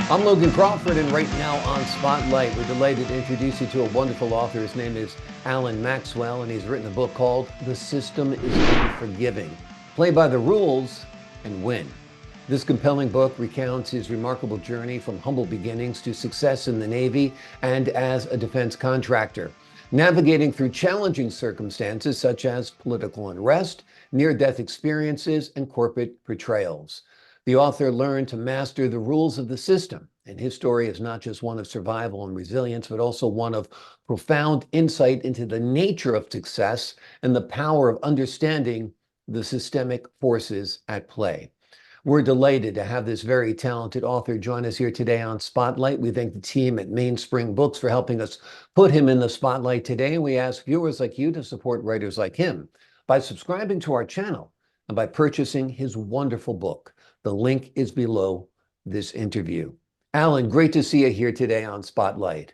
I'm Logan Crawford, and right now on Spotlight, we're delighted to introduce you to a wonderful author. His name is Allen Maxwell, and he's written a book called The System Is Unforgiving. Play by the rules and win. This compelling book recounts his remarkable journey from humble beginnings to success in the Navy and as a defense contractor, navigating through challenging circumstances such as political unrest, near-death experiences, and corporate betrayals. The author learned to master the rules of the system, and his story is not just one of survival and resilience, but also one of profound insight into the nature of success and the power of understanding the systemic forces at play. We're delighted to have this very talented author join us here today on Spotlight. We thank the team at Mainspring Books for helping us put him in the spotlight today. And we ask viewers like you to support writers like him by subscribing to our channel and by purchasing his wonderful book. The link is below this interview. Allen, great to see you here today on Spotlight.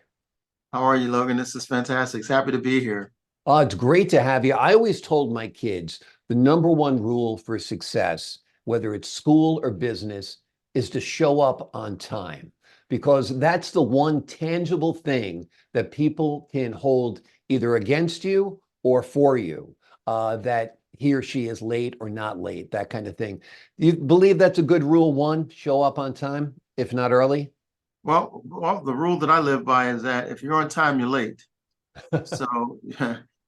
How are you, Logan? This is fantastic. It's happy to be here. It's great to have you. I always told my kids the number one rule for success, whether it's school or business, is to show up on time, because that's the one tangible thing that people can hold either against you or for you, that he or she is late or not late, that kind of thing. You believe that's a good rule one, show up on time, if not early? Well, the rule that I live by is that if you're on time, you're late. So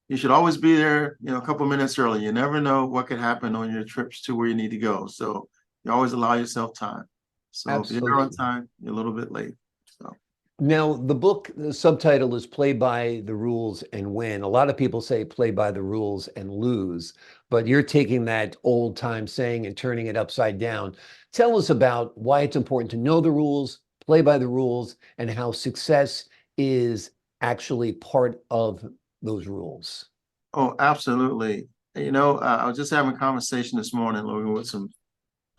you should always be there, a couple minutes early. You never know what could happen on your trips to where you need to go. So you always allow yourself time. So if you're on Absolutely. time, you're a little bit late. So Now, the book, the subtitle is Play by the Rules and Win. A lot of people say play by the rules and lose, but you're taking that old time saying and turning it upside down. Tell us about why it's important to know the rules, play by the rules, and how success is actually part of those rules. oh, absolutely. I was just having a conversation this morning, Logan, with some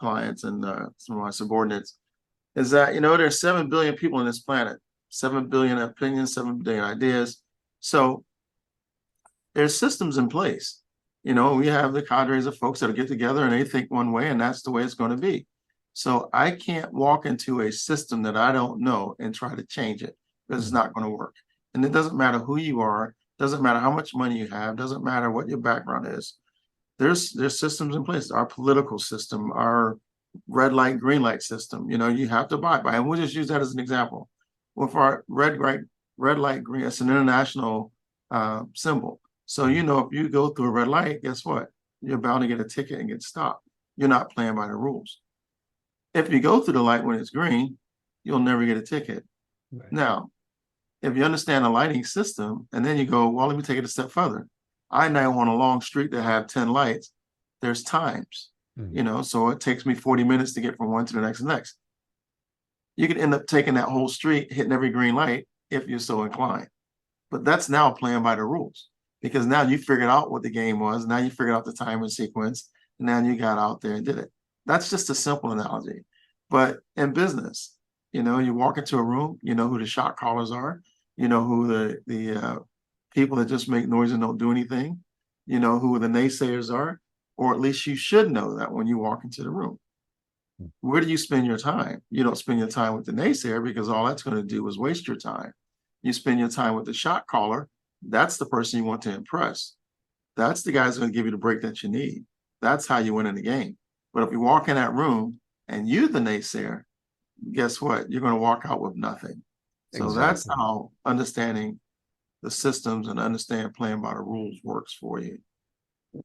clients and some of my subordinates. Is that there's 7 billion people on this planet, 7 billion opinions, 7 billion ideas. So there's systems in place. We have the cadres of folks that get together and they think one way, and that's the way it's going to be. So I can't walk into a system that I don't know and try to change it, because it's not going to work. And it doesn't matter who you are, doesn't matter how much money you have, doesn't matter what your background is. There's systems in place. Our political system, our red light, green light system, you have to abide by. And we'll just use that as an example. With our red light, green, it's an international symbol. So, if you go through a red light, guess what? You're bound to get a ticket and get stopped. You're not playing by the rules. If you go through the light when it's green, you'll never get a ticket. Right. Now, if you understand the lighting system, and then you go, well, let me take it a step further. I now want a long street that have 10 lights. There's times, so it takes me 40 minutes to get from one to the next and next. You could end up taking that whole street, hitting every green light if you're so inclined. But that's now playing by the rules, because now you figured out what the game was. Now you figured out the timing sequence. And now you got out there and did it. That's just a simple analogy. But in business, you walk into a room, you know who the shot callers are, you know who the people that just make noise and don't do anything, you know who the naysayers are, or at least you should know that when you walk into the room. Where do you spend your time? You don't spend your time with the naysayer, because all that's going to do is waste your time. You spend your time with the shot caller. That's the person you want to impress. That's the guy who's going to give you the break that you need. That's how you win in the game. But if you walk in that room and you're the naysayer, guess what? You're going to walk out with nothing. So that's Exactly. how understanding the systems and understand playing by the rules works for you.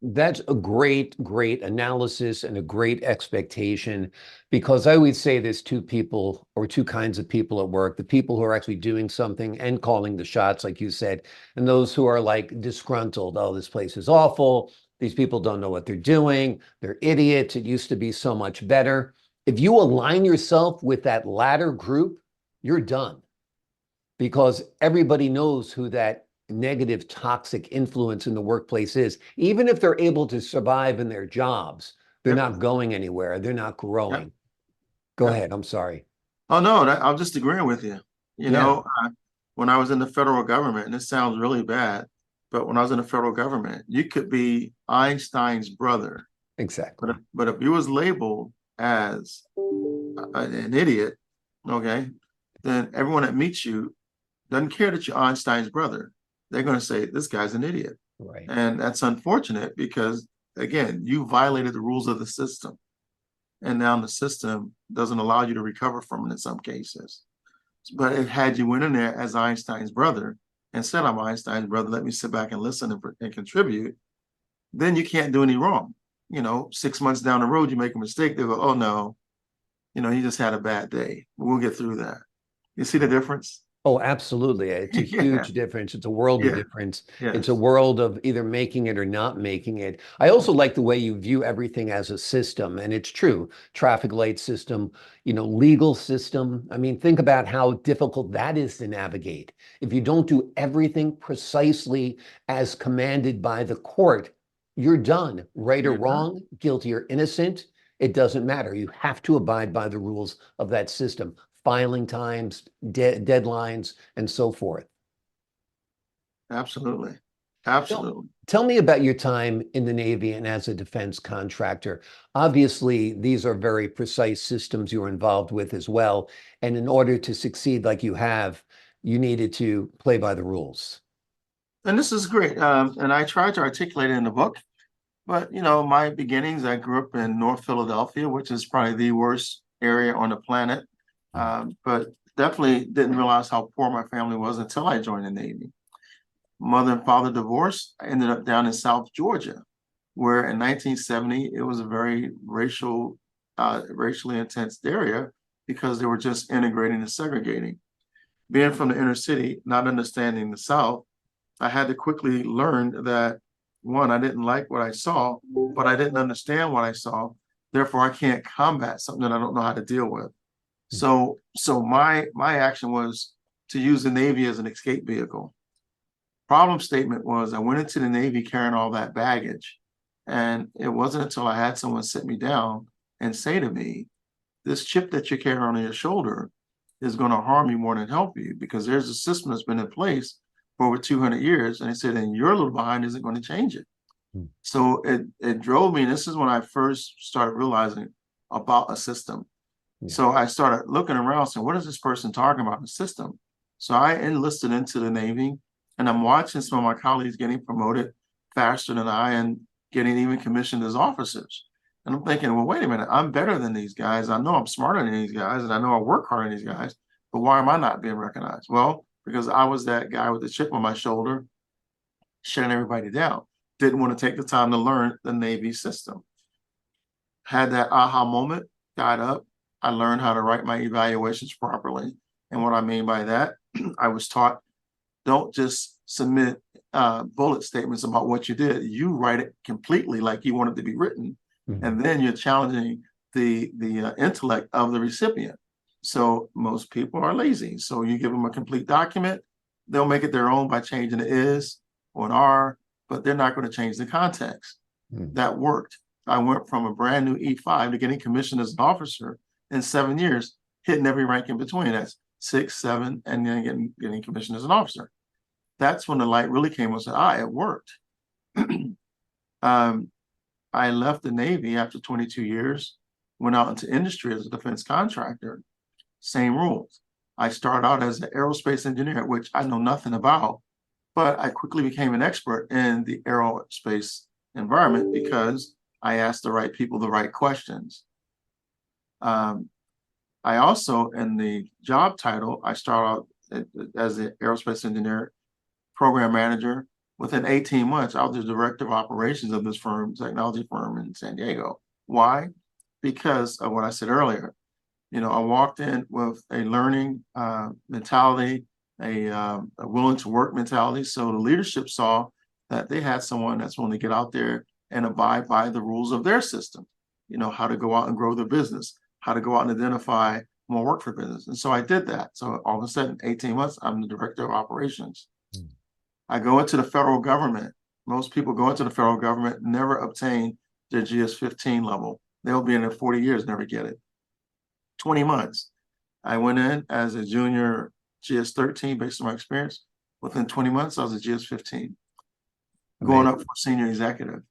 That's a great, great analysis and a great expectation, because I always say there's two people or two kinds of people at work: the people who are actually doing something and calling the shots, like you said, and those who are like disgruntled. Oh, this place is awful. These people don't know what they're doing. They're idiots. It used to be so much better. If you align yourself with that latter group, you're done, because everybody knows who that negative, toxic influence in the workplace is. Even if they're able to survive in their jobs, they're Yep. not going anywhere. They're not Yep. growing. Go Yep. ahead. I'm sorry. Oh, no, I'm just agreeing with you. Yeah, When I was in the federal government, and this sounds really bad, but when I was in the federal government, you could be Einstein's brother. But exactly. if you was labeled as an idiot, okay, then everyone that meets you doesn't care that you're Einstein's brother. They're going to say, this guy's an idiot. Right. And that's unfortunate because, again, you violated the rules of the system. And now the system doesn't allow you to recover from it in some cases. But it had you went in there as Einstein's brother and said, I'm Einstein's brother, let me sit back and listen and contribute, then you can't do any wrong. 6 months down the road, you make a mistake, they go, oh no, he just had a bad day. We'll get through that. You see the difference? Oh, absolutely. It's a Yeah. huge difference. It's a world of Yeah. difference. It's a Yes. world of either making it or not making it. I also like the way you view everything as a system. And it's true. Traffic light system, legal system. I mean, think about how difficult that is to navigate. If you don't do everything precisely as commanded by the court, you're done. Right or You're done. wrong, guilty or innocent, it doesn't matter. You have to abide by the rules of that system, filing times, deadlines, and so forth. Absolutely. Tell, Absolutely. tell me about your time in the Navy and as a defense contractor. Obviously, these are very precise systems you're involved with as well. And in order to succeed like you have, you needed to play by the rules. And this is great. And I tried to articulate it in the book, but my beginnings, I grew up in North Philadelphia, which is probably the worst area on the planet. Mm. But definitely didn't realize how poor my family was until I joined the Navy. Mother and father divorced. I ended up down in South Georgia, where in 1970 it was a very racially intense area because they were just integrating and segregating. Being from the inner city, not understanding the South, I had to quickly learn that one, I didn't like what I saw, but I didn't understand what I saw. Therefore, I can't combat something that I don't know how to deal with. So my action was to use the Navy as an escape vehicle. Problem statement was I went into the Navy carrying all that baggage. And it wasn't until I had someone sit me down and say to me, this chip that you're carrying on your shoulder is going to harm you more than help you because there's a system that's been in place for over 200 years. And he said, and your little behind isn't going to change it. Mm. So it drove me. And this is when I first started realizing about a system. Yeah. So I started looking around saying, what is this person talking about in the system? So I enlisted into the Navy and I'm watching some of my colleagues getting promoted faster than I and getting even commissioned as officers. And I'm thinking, well, wait a minute, I'm better than these guys. I know I'm smarter than these guys and I know I work harder than these guys, but why am I not being recognized? Well, because I was that guy with the chip on my shoulder, shutting everybody down. Didn't want to take the time to learn the Navy system. Had that aha moment, got up, I learned how to write my evaluations properly. And what I mean by that, I was taught don't just submit bullet statements about what you did. You write it completely like you want it to be written. Mhm. And then you're challenging the intellect of the recipient. So most people are lazy. So you give them a complete document, they'll make it their own by changing the is or an are, but they're not going to change the context. Mm. That worked. I went from a brand new E5 to getting commissioned as an officer in 7 years, hitting every rank in between. That's 6, 7, and then getting commissioned as an officer. That's when the light really came and said, it worked. I left the Navy after 22 years, went out into industry as a defense contractor, same rules. I started out as an aerospace engineer, which I know nothing about, but I quickly became an expert in the aerospace environment because I asked the right people the right questions. I also, in the job title, I started out as an aerospace engineer, program manager. Within 18 months, I was the director of operations of this firm, technology firm in San Diego. Why? Because of what I said earlier. I walked in with a learning mentality, a willing to work mentality. So the leadership saw that they had someone that's willing to get out there and abide by the rules of their system. How to go out and grow their business, how to go out and identify more work for business. And so I did that. So all of a sudden, 18 months, I'm the director of operations. Mm. I go into the federal government. Most people go into the federal government, never obtain their GS-15 level. They'll be in there 40 years, never get it. 20 months. I went in as a junior GS-13 based on my experience. Within 20 months, I was a GS-15, going up for senior executive.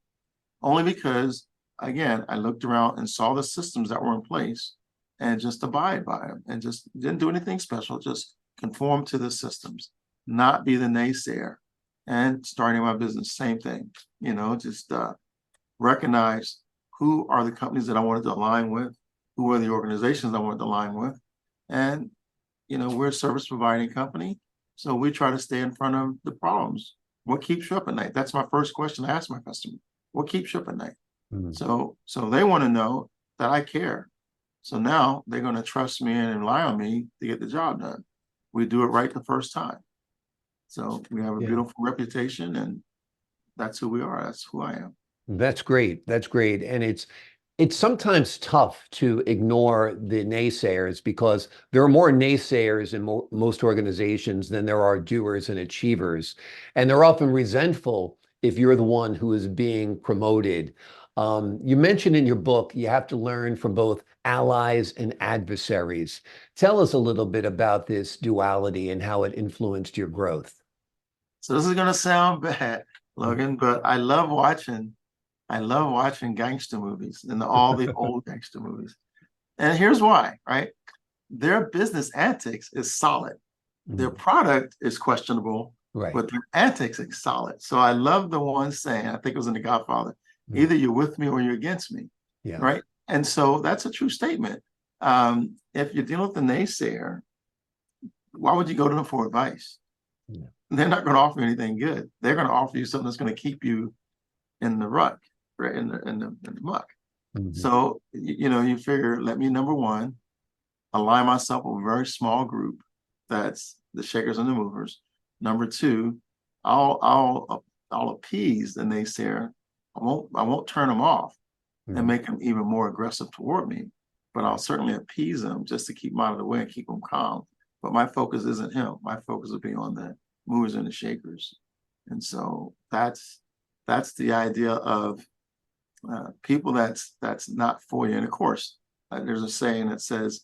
Only because, again, I looked around and saw the systems that were in place and just abide by them and just didn't do anything special, just conform to the systems, not be the naysayer. And starting my business, same thing, just recognize who are the companies that I wanted to align with, who are the organizations I wanted to align with. And, we're a service providing company. So we try to stay in front of the problems. What keeps you up at night? That's my first question I ask my customer. What keeps you up at night? Mm-hmm. So they want to know that I care. So now they're going to trust me and rely on me to get the job done. We do it right the first time. So we have a beautiful reputation, and that's who we are. That's who I am. That's great. That's great. And it's sometimes tough to ignore the naysayers because there are more naysayers in most organizations than there are doers and achievers. And they're often resentful if you're the one who is being promoted. You mentioned in your book, you have to learn from both allies and adversaries. Tell us a little bit about this duality and how it influenced your growth. So this is going to sound bad, Logan, but I love watching gangster movies and all the old gangster movies. And here's why, right? Their business antics is solid. Their product is questionable, but their antics is solid. So I love the one saying, I think it was in The Godfather, either you're with me or you're against me, right? And so that's a true statement. If you're dealing with a naysayer, why would you go to them for advice? They're not going to offer you anything good. They're going to offer you something that's going to keep you in the rut, right, in the muck. So you figure, let me, number one, align myself with a very small group, that's the shakers and the movers. Number two, I'll appease the naysayer. I won't turn them off and make them even more aggressive toward me, but I'll certainly appease them just to keep them out of the way and keep them calm. But my focus isn't him. My focus will be on the movers and the shakers. And so that's the idea of people that's not for you. And of course, there's a saying that says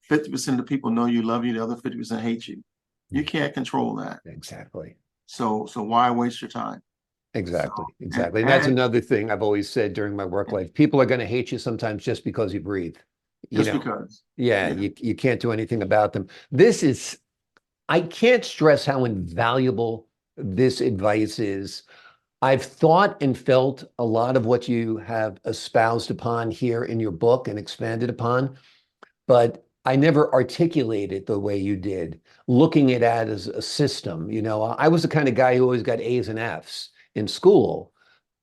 50% of the people know you, love you, the other 50% hate you. You can't control that. Exactly. So why waste your time? Exactly. Exactly. And that's another thing I've always said during my work life. People are going to hate you sometimes just because you breathe. Because. Yeah, you can't do anything about them. I can't stress how invaluable this advice is. I've thought and felt a lot of what you have espoused upon here in your book and expanded upon, but I never articulated the way you did, looking at it as a system. I was the kind of guy who always got A's and F's in school.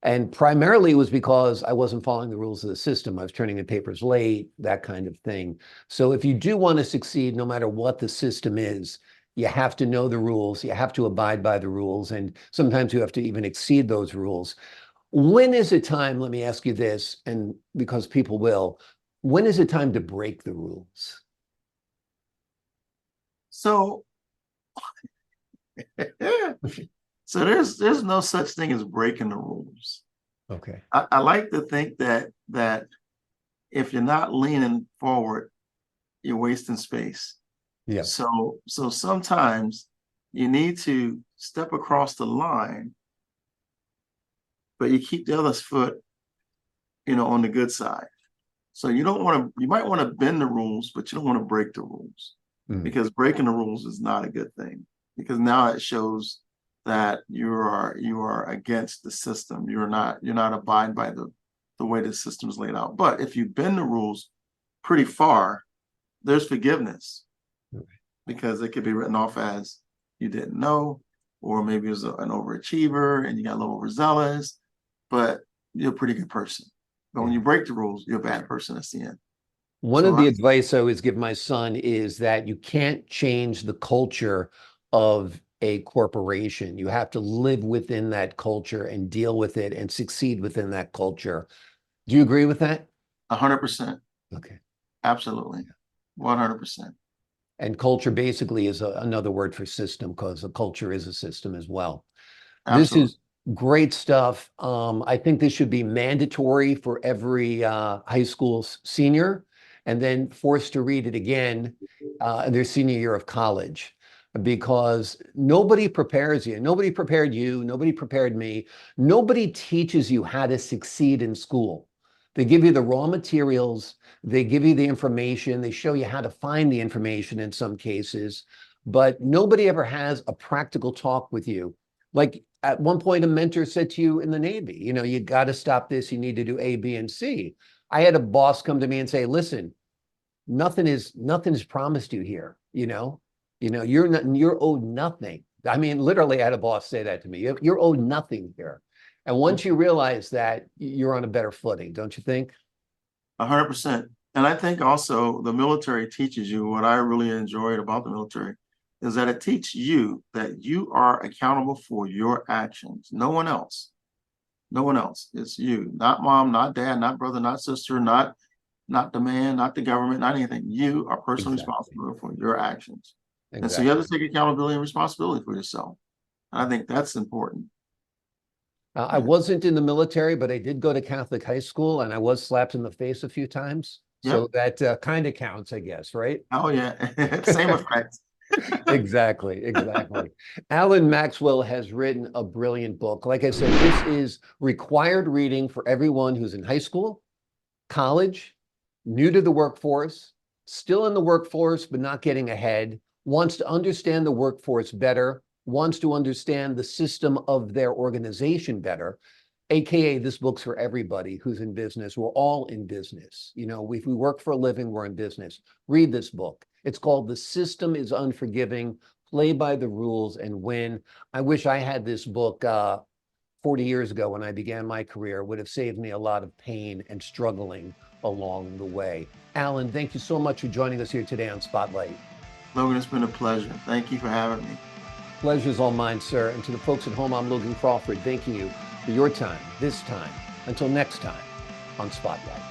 And primarily it was because I wasn't following the rules of the system. I was turning in papers late, that kind of thing. So if you do want to succeed, no matter what the system is, you have to know the rules. You have to abide by the rules. And sometimes you have to even exceed those rules. When is it time, let me ask you this, and because people will, when is it time to break the rules? So there's no such thing as breaking the rules. Okay. I like to think that if you're not leaning forward, you're wasting space. Yeah. So sometimes you need to step across the line, but you keep the other foot, on the good side. So you might want to bend the rules, but you don't want to break the rules, because breaking the rules is not a good thing, because now it shows that you are against the system. You're not abiding by the way the system is laid out. But if you bend the rules pretty far, there's forgiveness, because it could be written off as you didn't know, or maybe it was an overachiever and you got a little overzealous, but you're a pretty good person. But when you break the rules, you're a bad person at the end. One of the advice I always give my son is that you can't change the culture of a corporation. You have to live within that culture and deal with it and succeed within that culture. Do you agree with that? 100%. Okay. Absolutely. 100%. And culture basically is another word for system, because a culture is a system as well. Absolutely. This is great stuff. I think this should be mandatory for every high school senior, and then forced to read it again in their senior year of college, because nobody prepares you. Nobody prepared you. Nobody prepared me. Nobody teaches you how to succeed in school. They give you the raw materials, they give you the information, they show you how to find the information in some cases, but nobody ever has a practical talk with you. Like at one point, a mentor said to you in the Navy, you know, you got to stop this, you need to do A, B, and C. I had a boss come to me and say, listen, nothing is promised you here, you're owed nothing. I mean, literally, I had a boss say that to me. You're owed nothing here. And once you realize that, you're on a better footing, don't you think? 100%. And I think also the military teaches you what I really enjoyed about the military is that it teaches you that you are accountable for your actions. No one else. No one else. It's you. Not mom, not dad, not brother, not sister, not the man, not the government, not anything. You are personally Exactly. responsible for your actions. And so you Exactly. have to take accountability and responsibility for yourself. And I think that's important. I wasn't in the military, but I did go to Catholic high school, and I was slapped in the face a few times. So Yep. that kind of counts, I guess, right? Oh yeah. Same effect. Exactly, exactly. Allen Maxwell has written a brilliant book. Like I said, this is required reading for everyone who's in high school, college, new to the workforce, still in the workforce, but not getting ahead, wants to understand the workforce better, wants to understand the system of their organization better. AKA, this book's for everybody who's in business. We're all in business. If we work for a living, we're in business. Read this book. It's called The System Is Unforgiving. Play by the rules and win. I wish I had this book 40 years ago when I began my career. It would have saved me a lot of pain and struggling along the way. Allen, thank you so much for joining us here today on Spotlight. Logan, it's been a pleasure. Thank you for having me. Pleasure's all mine, sir. And to the folks at home, I'm Logan Crawford, thanking you for your time, this time. Until next time on Spotlight.